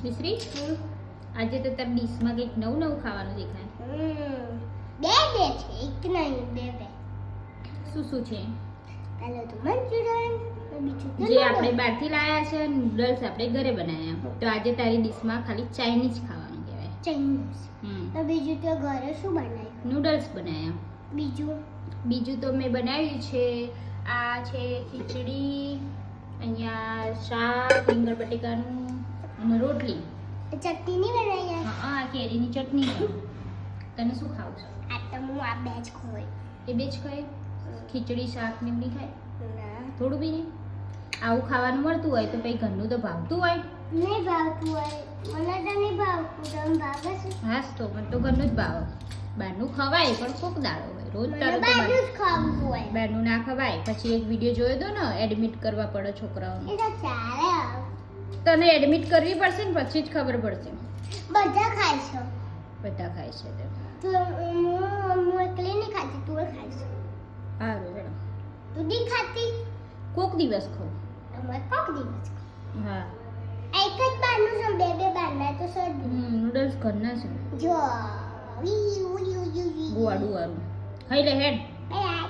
મિશ્રી આજે તો તાર ડીશમાં કંઈક નવું નવું ખાવાનું દેખાય. બે છે એક નહીં બે. શું છે? પહેલો તો મંચુરિયન બીજું તો જે આપણે બહારથી લાયા છે, નૂડલ્સ આપણે ઘરે બનાવ્યા. તો આજે તારી ડીશમાં ખાલી ચાઇનીઝ ખાવાનું કહેવાય. ચાઇનીઝ. તો બીજું તો ઘરે શું બનાવ્યું? નૂડલ્સ બનાવ્યા. બીજું તો મેં બનાવ્યું છે, આ છે ખીચડી, અહીંયા શાક, રીંગણ બટેકાનું અને રોટલી. ચટણી નહીં બનાવી? હા, કેરીની ચટણી છે. તને શું ખાવું છે? આ તો હું આ બે જ ખોય. એ બે જ ખાય? ખીચડી શાક ને એવું નહીં ખાય? ના થોડું બી નહીં? આવું ખાવાનું મળતું હોય તો પછી ઘરનું તો ભાવતું હોય. નહીં ભાવતું હોય. મને તો નહીં ભાવતું. તમને ભાવે છે? હાસ તો મને તો ઘરનું જ ભાવે. બહારનું ખવાય પણ કોક દાડો હોય. રોજ મને તારું તો બહારનું જ ખાવું હોય. બહારનું ના ખવાય. પછી એક વિડીયો જોયો તો ને, એડમિટ કરવા પડે છોકરાઓને. એ તો ચાલે. તને એડમિટ કરવી પડશે ને પછી જ ખબર પડશે. બધા ખાય છે. બધા ખાય છે તે. તો હું એકલી નહીં ખાતી, તું ખાય છે. સારું હેડો. તું નહીં ખાતી? કોક દિવસ ખાવ. અમારે કોક દિવસ. હા. એક જ બારનું છે, બે બારના તો સર. નૂડલ્સ ઘરના છે. જો ગુવાડું વાળું. ખાઈ લે હેડ. આ